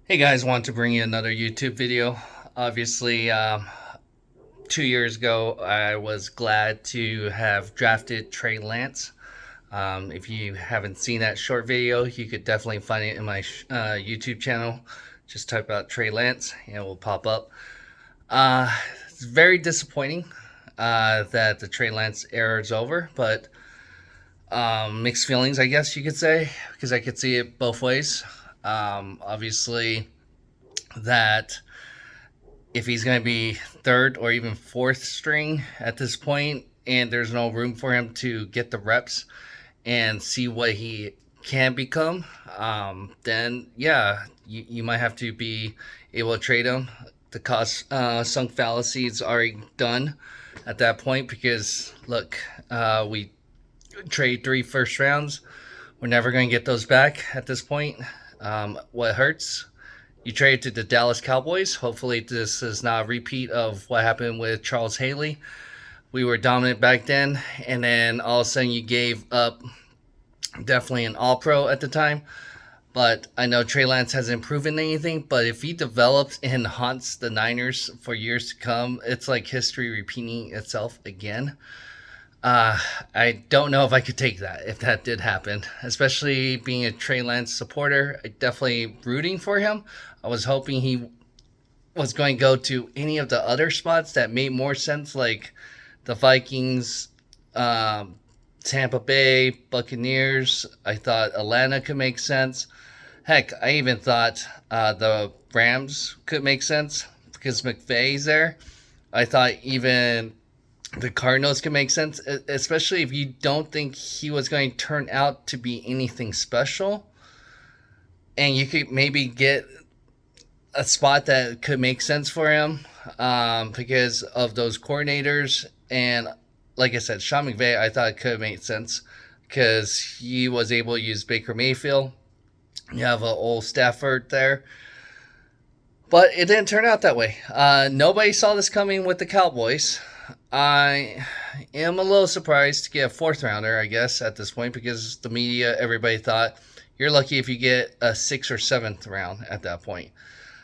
Hey guys, want to bring you another YouTube video. Obviously, 2 years ago, I was glad to have drafted Trey Lance. If you haven't seen that short video, you could definitely find it in my YouTube channel. Just type out Trey Lance and it will pop up. Uh, it's very disappointing that the Trey Lance era is over, but mixed feelings, I guess you could say, because I could see it both ways. Obviously, that if he's going to be third or even fourth string at this point, and there's no room for him to get the reps and see what he can become, then yeah, you might have to be able to trade him. The cost sunk fallacy is already done at that point because look, we trade 3 first rounds. We're never going to get those back at this point. What hurts, you trade to the Dallas Cowboys. Hopefully, this is not a repeat of what happened with Charles Haley. We were dominant back then, and then all of a sudden you gave up definitely an all-pro at the time. But I know Trey Lance hasn't proven anything, but if he develops and haunts the Niners for years to come, it's like history repeating itself again. I don't know if I could take that if that did happen, especially being a Trey Lance supporter. I definitely rooting for him. I was hoping he was going to go to any of the other spots that made more sense, like the Vikings, Tampa Bay, Buccaneers. I thought Atlanta could make sense. Heck, I even thought the Rams could make sense because McVay's there. I thought even the Cardinals can make sense, especially if you don't think he was going to turn out to be anything special. And you could maybe get a spot that could make sense for him because of those coordinators. And like I said, Sean McVay, I thought it could make sense because he was able to use Baker Mayfield. You have an old Stafford there. But it didn't turn out that way. Nobody saw this coming with the Cowboys. I am a little surprised to get a fourth rounder, I guess, at this point because the media, everybody thought you're lucky if you get a sixth or seventh round at that point.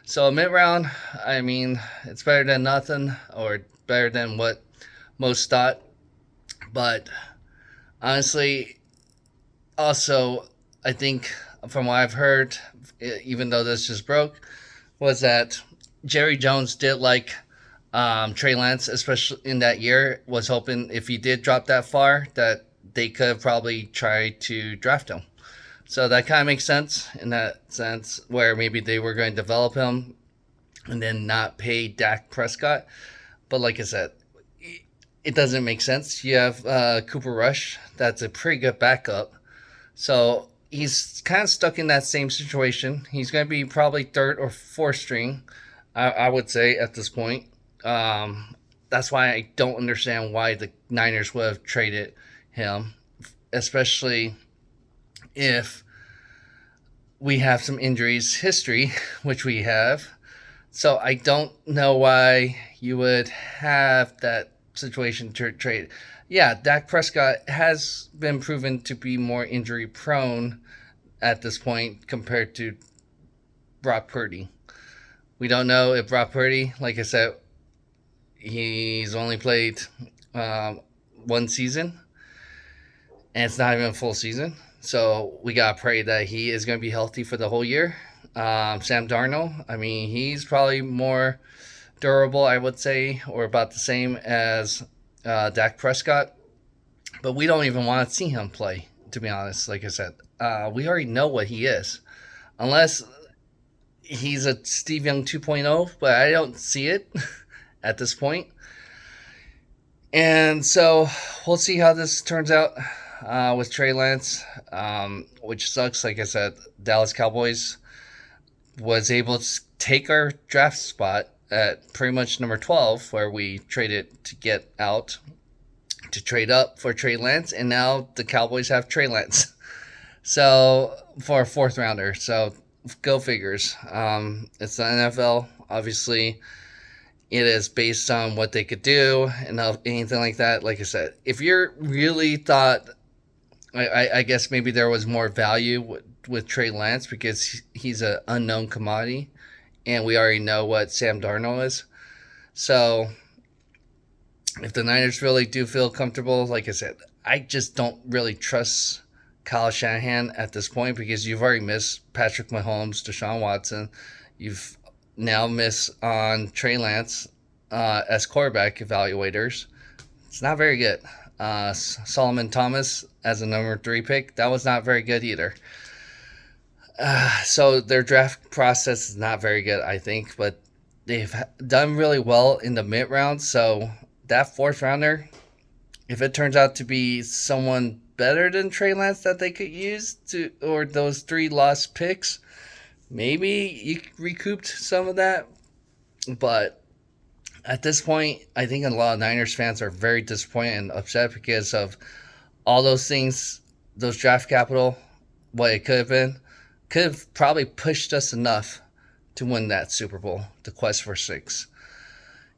So a mid round, I mean, it's better than nothing or better than what most thought. But honestly, also, I think from what I've heard, even though this just broke, was that Jerry Jones did like Trey Lance, especially in that year, was hoping if he did drop that far, that they could probably try to draft him. So that kind of makes sense in that sense, where maybe they were going to develop him and then not pay Dak Prescott. But like I said, it doesn't make sense. You have Cooper Rush, that's a pretty good backup. So he's kind of stuck in that same situation. He's going to be probably third or fourth string, I would say, at this point. That's why I don't understand why the Niners would have traded him, especially if we have some injuries history, which we have. So I don't know why you would have that situation to trade. Yeah, Dak Prescott has been proven to be more injury prone at this point compared to Brock Purdy. We don't know if Brock Purdy, like I said, he's only played one season, and it's not even a full season. So we gotta pray that he is going to be healthy for the whole year. Sam Darnold, I mean, he's probably more durable, I would say, or about the same as Dak Prescott. But we don't even want to see him play, to be honest. Like I said, we already know what he is, unless he's a Steve Young 2.0, but I don't see it at this point. And so we'll see how this turns out with Trey Lance, which sucks. Like I said, Dallas Cowboys was able to take our draft spot at pretty much number 12, where we traded to get out to trade up for Trey Lance, and now the Cowboys have Trey Lance. So for a fourth rounder. So go figures. It's the NFL, obviously. It is based on what they could do and anything like that. Like I said, if you really thought, I guess maybe there was more value with Trey Lance because he's an unknown commodity, and we already know what Sam Darnold is. So if the Niners really do feel comfortable, like I said, I just don't really trust Kyle Shanahan at this point because you've already missed Patrick Mahomes, Deshaun Watson. You've now missed on Trey Lance as quarterback evaluators. It's not very good. Solomon Thomas as a number 3 pick, that was not very good either. So their draft process is not very good, I think, but they've done really well in the mid round. So that 4th rounder, if it turns out to be someone better than Trey Lance that they could use to, or those 3 lost picks, maybe you recouped some of that. But at this point, I think a lot of Niners fans are very disappointed and upset because of all those things, those draft capital, what it could have probably pushed us enough to win that Super Bowl, the quest for 6.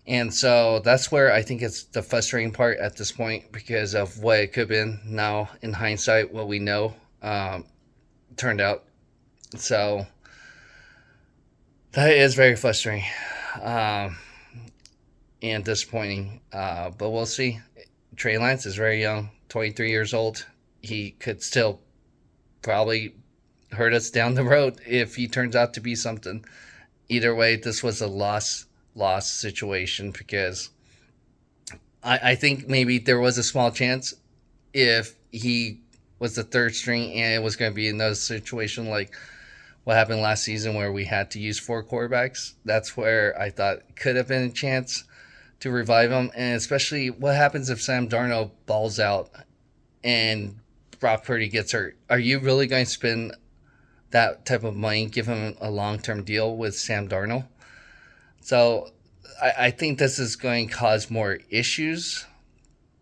And so that's where I think it's the frustrating part at this point because of what it could have been. Now, in hindsight, what we know turned out. So that is very frustrating and disappointing. But we'll see. Trey Lance is very young, 23 years old. He could still probably hurt us down the road if he turns out to be something. Either way, this was a loss situation because I think maybe there was a small chance if he was the 3rd string and it was going to be another situation like what happened last season where we had to use 4 quarterbacks. That's where I thought could have been a chance to revive him. And especially what happens if Sam Darnold balls out and Brock Purdy gets hurt? Are you really going to spend that type of money, give him a long-term deal with Sam Darnold? So I think this is going to cause more issues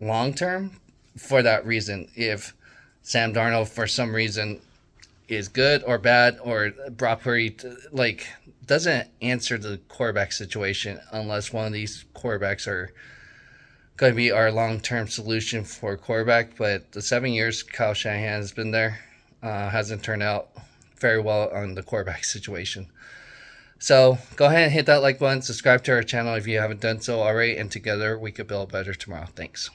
long-term for that reason. If Sam Darnold, for some reason, is good or bad, or Brock Purdy, doesn't answer the quarterback situation unless one of these quarterbacks are going to be our long-term solution for quarterback. But the 7 years Kyle Shanahan has been there hasn't turned out very well on the quarterback situation. So go ahead and hit that like button, subscribe to our channel if you haven't done so already, and together we could build a better tomorrow. Thanks.